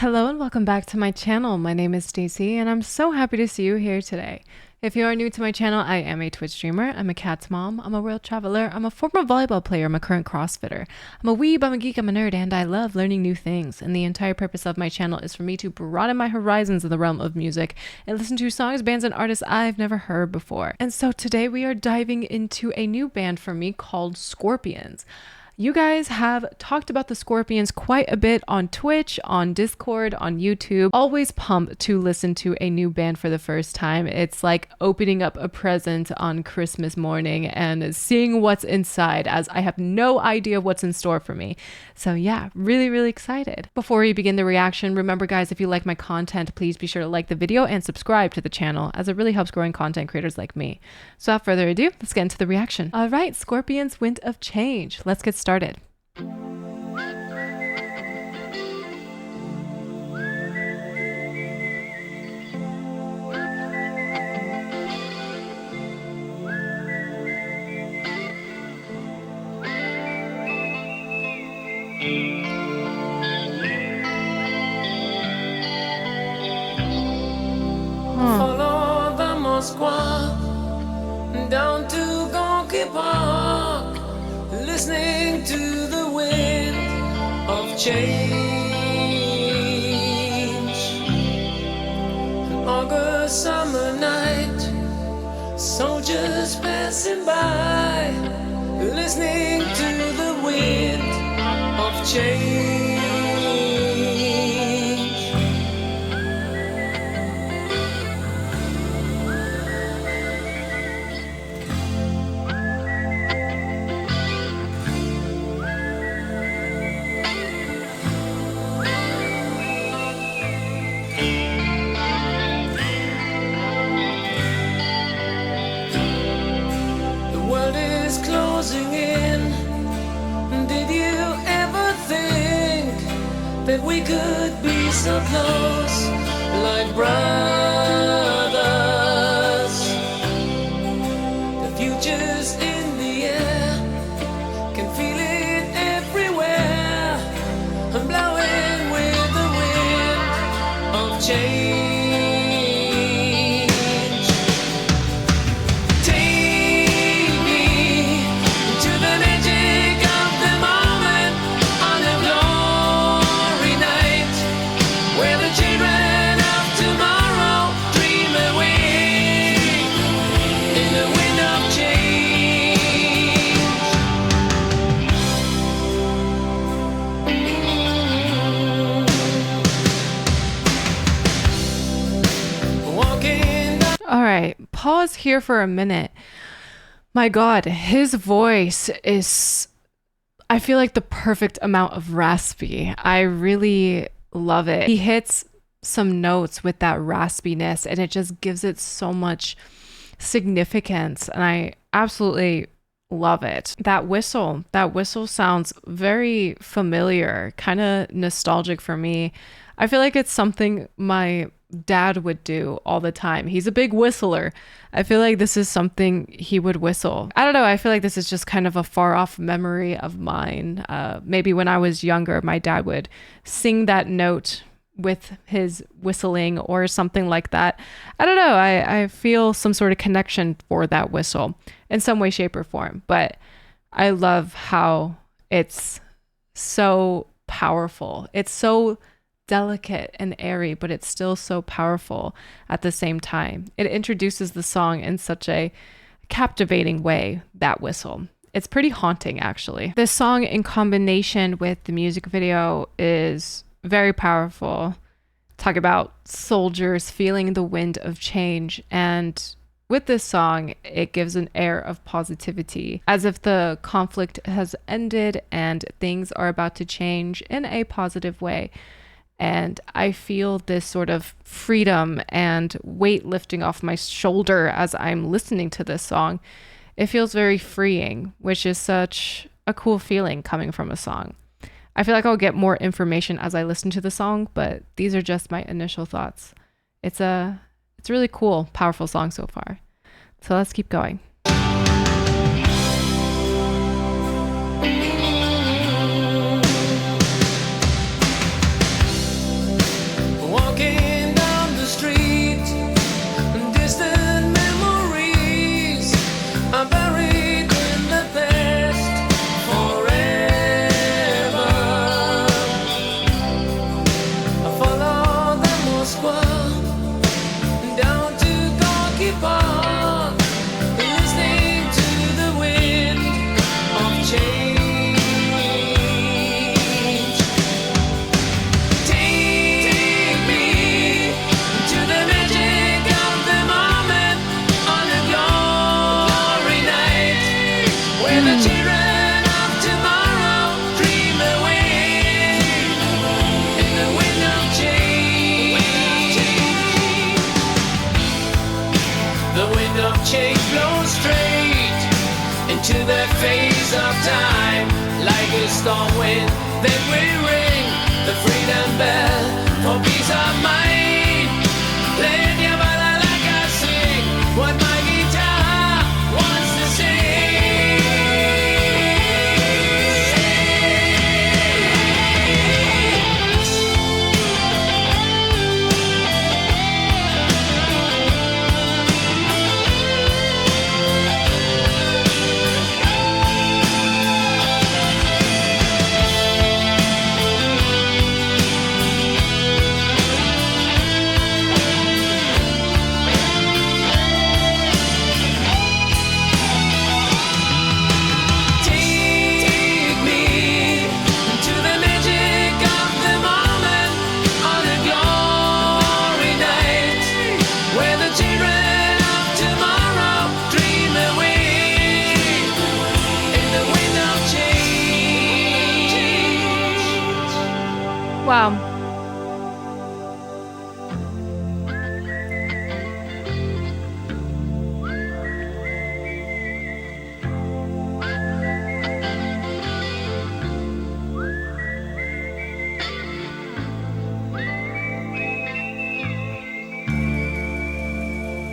Hello and welcome back to my channel. My name is Stacy and I'm so happy to see you here today. If you are new to my channel, I am a Twitch streamer, I'm a cat's mom, I'm a world traveler, I'm a former volleyball player, I'm a current CrossFitter. I'm a weeb, I'm a geek, I'm a nerd, and I love learning new things. And the entire purpose of my channel is for me to broaden my horizons in the realm of music and listen to songs, bands, and artists I've never heard before. And so today we are diving into a new band for me called Scorpions. You guys have talked about the Scorpions quite a bit on Twitch, on Discord, on YouTube. Always pumped to listen to a new band for the first time. It's like opening up a present on Christmas morning and seeing what's inside, as I have no idea what's in store for me. So yeah, really excited. Before we begin the reaction, remember guys, if you like my content, please be sure to like the video and subscribe to the channel, as it really helps growing content creators like me. So without further ado, let's get into the reaction. All right, Scorpions, Wind of Change. Let's get started. Follow the Moskva down to Gonky Park, listening to the wind of change. An August summer night, soldiers passing by, listening to the wind of change. Closing in. Did you ever think that we could be so close, like brothers? The future's in the air, can feel it everywhere. I'm blowing with the wind of change. All right, pause here for a minute. My God, his voice is, I feel like, the perfect amount of raspy. I really love it. He hits some notes with that raspiness and it just gives it so much significance, and I absolutely love it. That whistle sounds very familiar, kind of nostalgic for me. I feel like it's something my dad would do all the time. He's a big whistler. I feel like this is something he would whistle. I don't know. I feel like this is just kind of a far off memory of mine. Maybe when I was younger, my dad would sing that note with his whistling or something like that. I don't know. I feel some sort of connection for that whistle in some way, shape, or form. But I love how it's so powerful. It's so delicate and airy, but it's still so powerful at the same time. It introduces the song in such a captivating way, that whistle. It's pretty haunting, actually. This song, in combination with the music video, is very powerful. Talk about soldiers feeling the wind of change, and with this song, it gives an air of positivity, as if the conflict has ended and things are about to change in a positive way. And I feel this sort of freedom and weight lifting off my shoulder as I'm listening to this song. It feels very freeing, which is such a cool feeling coming from a song. I feel like I'll get more information as I listen to the song, but these are just my initial thoughts. It's a really cool, powerful song so far. So let's keep going. into the face of time. Like a storm wind, then we ring the freedom bell for peace of mind. Playing your bala like I sing what my guitar wants to sing. Wow.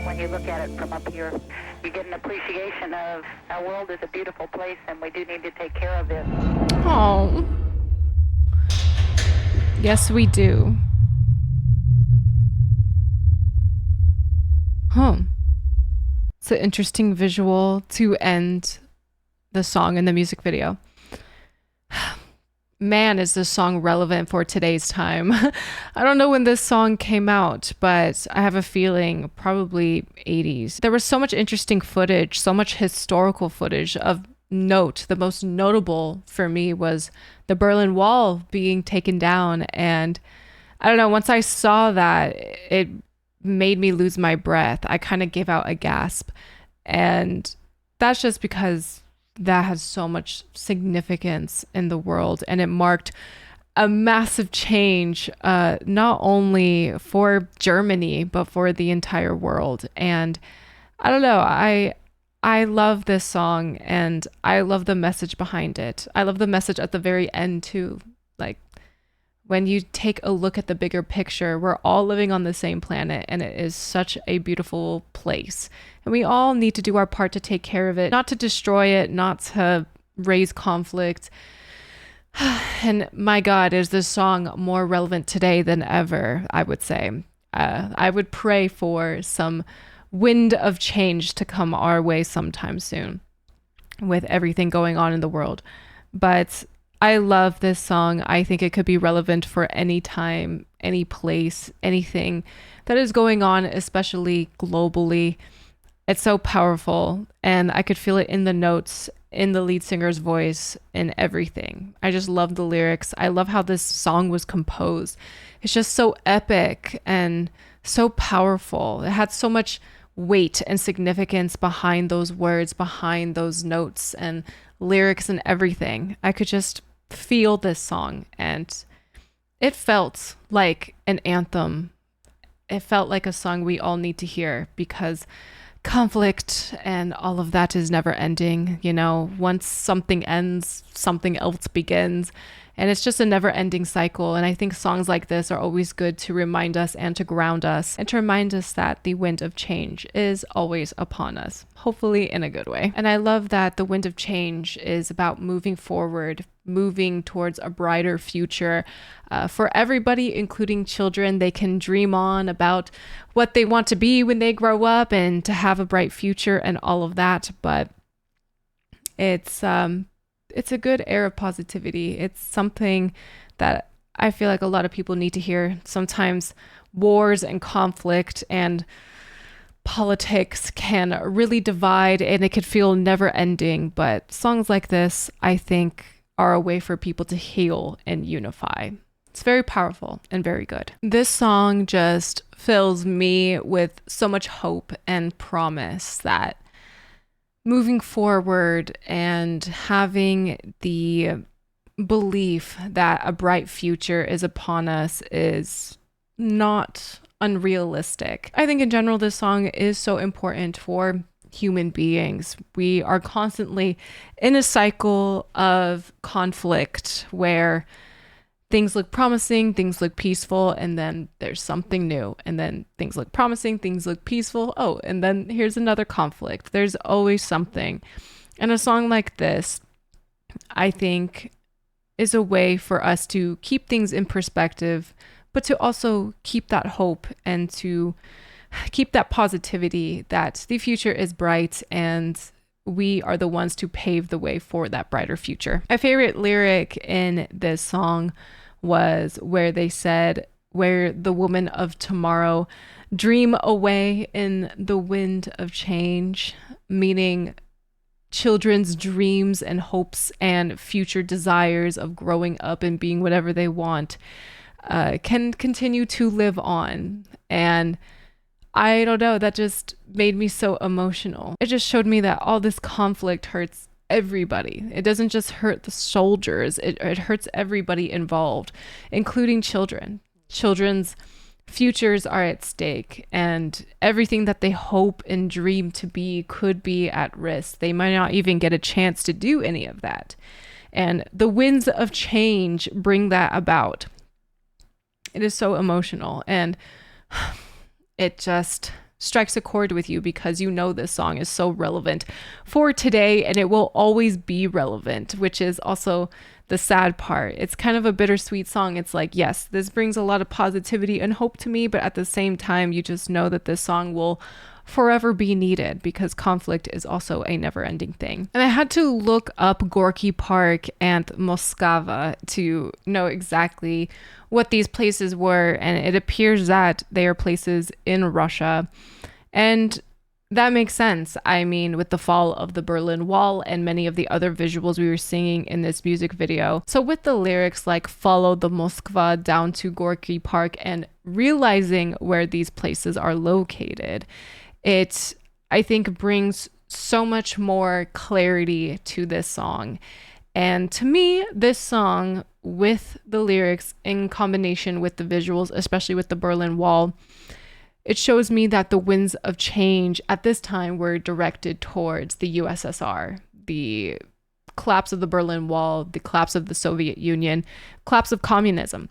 When you look at it from up here, you get an appreciation of our world is a beautiful place and we do need to take care of it. Oh. Yes, we do. It's an interesting visual to end the song and the music video. Man, is this song relevant for today's time. I don't know when this song came out, but I have a feeling probably 80s. There was so much interesting footage, so much historical footage of note. The most notable for me was the Berlin Wall being taken down. And I don't know, once I saw that, it made me lose my breath. I kind of gave out a gasp. And that's just because that has so much significance in the world. And it marked a massive change, not only for Germany, but for the entire world. And I don't know, I love this song and I love the message behind it. I love the message at the very end too. Like when you take a look at the bigger picture, we're all living on the same planet and it is such a beautiful place. And we all need to do our part to take care of it, not to destroy it, not to raise conflict. And my God, is this song more relevant today than ever, I would say. I would pray for some wind of change to come our way sometime soon with everything going on in the world. But I love this song. I think it could be relevant for any time, any place, anything that is going on, especially globally. It's so powerful and I could feel it in the notes, in the lead singer's voice, in everything. I just love the lyrics. I love how this song was composed. It's just so epic and so powerful. It had so much weight and significance behind those words, behind those notes and lyrics and everything. I could just feel this song and it felt like an anthem. It felt like a song we all need to hear because conflict and all of that is never ending. You know, once something ends, something else begins. And it's just a never ending cycle. And I think songs like this are always good to remind us and to ground us and to remind us that the wind of change is always upon us, hopefully in a good way. And I love that the wind of change is about moving forward, moving towards a brighter future for everybody, including children. They can dream on about what they want to be when they grow up and to have a bright future and all of that. But it's a good air of positivity. It's something that I feel like a lot of people need to hear. Sometimes wars and conflict and politics can really divide and it could feel never ending. But songs like this, I think, are a way for people to heal and unify. It's very powerful and very good. This song just fills me with so much hope and promise that moving forward and having the belief that a bright future is upon us is not unrealistic. I think in general, this song is so important for human beings. We are constantly in a cycle of conflict where things look promising, things look peaceful, and then there's something new. And then things look promising, things look peaceful. Oh, and then here's another conflict. There's always something. And a song like this, I think, is a way for us to keep things in perspective, but to also keep that hope and to keep that positivity that the future is bright and we are the ones to pave the way for that brighter future. My favorite lyric in this song was where they said, "Where the woman of tomorrow dream away in the wind of change," meaning children's dreams and hopes and future desires of growing up and being whatever they want can continue to live on. And I don't know, that just made me so emotional. It just showed me that all this conflict hurts everybody. It doesn't just hurt the soldiers, it hurts everybody involved, including children. Children's futures are at stake, and everything that they hope and dream to be could be at risk. They might not even get a chance to do any of that. And the winds of change bring that about. It is so emotional, and it just strikes a chord with you because you know this song is so relevant for today, and it will always be relevant, which is also the sad part. It's kind of a bittersweet song. It's like, yes, this brings a lot of positivity and hope to me, but at the same time, you just know that this song will forever be needed because conflict is also a never-ending thing. And I had to look up Gorky Park and Moskva to know exactly what these places were, and it appears that they are places in Russia. And that makes sense. I mean, with the fall of the Berlin Wall and many of the other visuals we were singing in this music video. So with the lyrics like "follow the Moskva down to Gorky Park" and realizing where these places are located, it, I think, brings so much more clarity to this song. And to me, this song, with the lyrics in combination with the visuals, especially with the Berlin Wall, it shows me that the winds of change at this time were directed towards the USSR, the collapse of the Berlin Wall, the collapse of the Soviet Union, collapse of communism.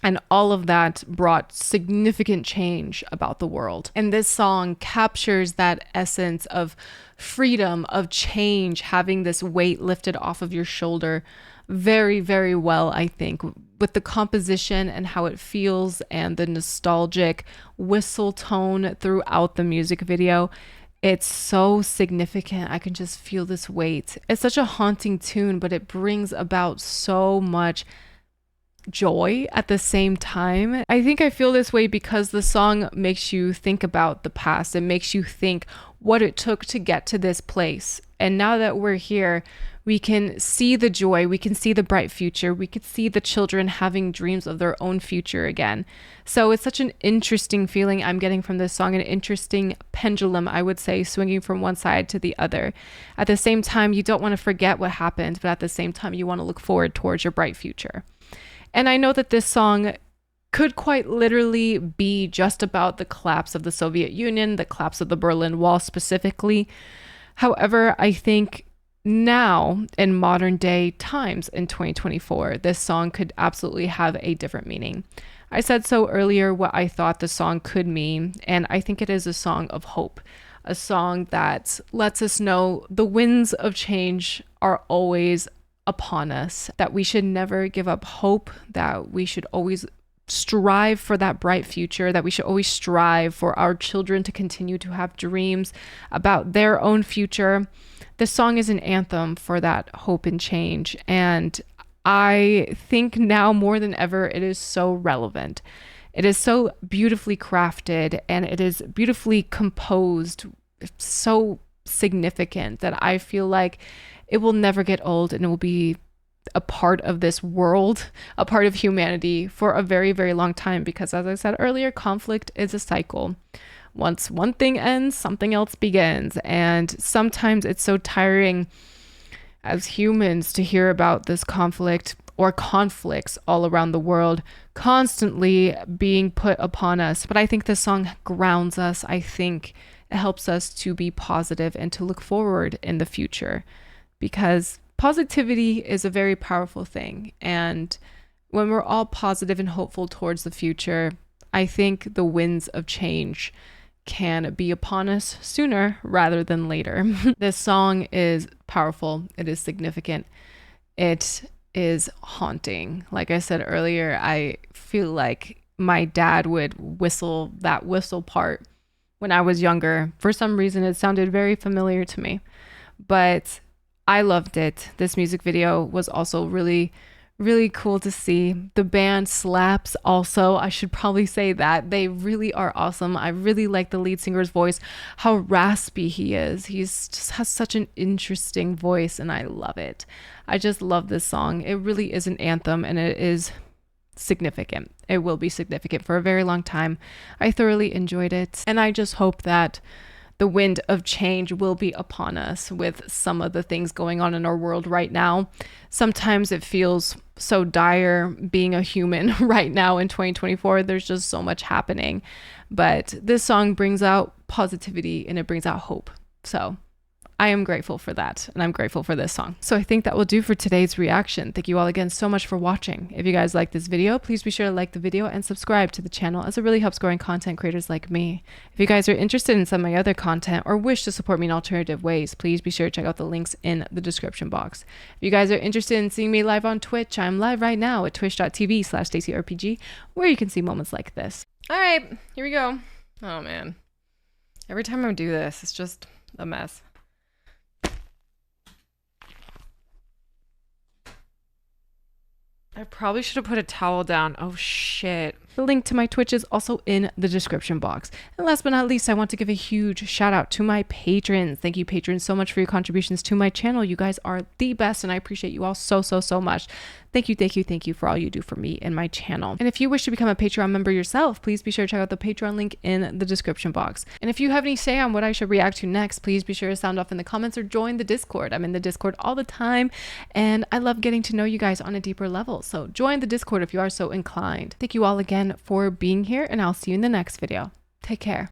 And all of that brought significant change about the world. And this song captures that essence of freedom, of change, having this weight lifted off of your shoulder very, very well, I think, with the composition and how it feels and the nostalgic whistle tone throughout the music video. It's so significant. I can just feel this weight. It's such a haunting tune, but it brings about so much joy at the same time. I think I feel this way because the song makes you think about the past. It makes you think what it took to get to this place. And now that we're here, we can see the joy, we can see the bright future, we could see the children having dreams of their own future again. So it's such an interesting feeling I'm getting from this song, an interesting pendulum, I would say, swinging from one side to the other. At the same time, you don't want to forget what happened, but at the same time, you want to look forward towards your bright future. And I know that this song could quite literally be just about the collapse of the Soviet Union, the collapse of the Berlin Wall specifically. However, I think now in modern day times in 2024, this song could absolutely have a different meaning. I said so earlier what I thought the song could mean, and I think it is a song of hope, a song that lets us know the winds of change are always upon us, that we should never give up hope, that we should always strive for that bright future, that we should always strive for our children to continue to have dreams about their own future. This song is an anthem for that hope and change. And I think now more than ever, it is so relevant. It is so beautifully crafted and it is beautifully composed. It's so significant that I feel like it will never get old and it will be a part of this world, a part of humanity for a very, very long time. Because as I said earlier, conflict is a cycle. Once one thing ends, something else begins. And sometimes it's so tiring as humans to hear about this conflict or conflicts all around the world constantly being put upon us. But I think this song grounds us. I think it helps us to be positive and to look forward in the future, because positivity is a very powerful thing. And when we're all positive and hopeful towards the future, I think the winds of change can be upon us sooner rather than later. This song is powerful. It is significant. It is haunting. Like I said earlier, I feel like my dad would whistle that whistle part when I was younger. For some reason, it sounded very familiar to me, but I loved it. This music video was also really, really cool to see. The band slaps also. I should probably say that. They really are awesome. I really like the lead singer's voice, how raspy he is. He's just has such an interesting voice and I love it. I just love this song. It really is an anthem and it is significant. It will be significant for a very long time. I thoroughly enjoyed it and I just hope that the wind of change will be upon us with some of the things going on in our world right now. Sometimes it feels so dire being a human right now in 2024. There's just so much happening. But this song brings out positivity and it brings out hope. So I am grateful for that, and I'm grateful for this song. So I think that will do for today's reaction. Thank you all again so much for watching. If you guys like this video, please be sure to like the video and subscribe to the channel, as it really helps growing content creators like me. If you guys are interested in some of my other content or wish to support me in alternative ways, please be sure to check out the links in the description box. If you guys are interested in seeing me live on Twitch, I'm live right now at twitch.tv/StaceyRPG, where you can see moments like this. All right, here we go. Oh man. Every time I do this, it's just a mess. I probably should have put a towel down. Oh shit. The link to my Twitch is also in the description box. And last but not least, I want to give a huge shout out to my patrons. Thank you, patrons, so much for your contributions to my channel. You guys are the best and I appreciate you all so much. Thank you for all you do for me and my channel. And if you wish to become a Patreon member yourself, please be sure to check out the Patreon link in the description box. And if you have any say on what I should react to next, please be sure to sound off in the comments or join the Discord. I'm in the Discord all the time and I love getting to know you guys on a deeper level. So join the Discord if you are so inclined. Thank you all again for being here and I'll see you in the next video. Take care.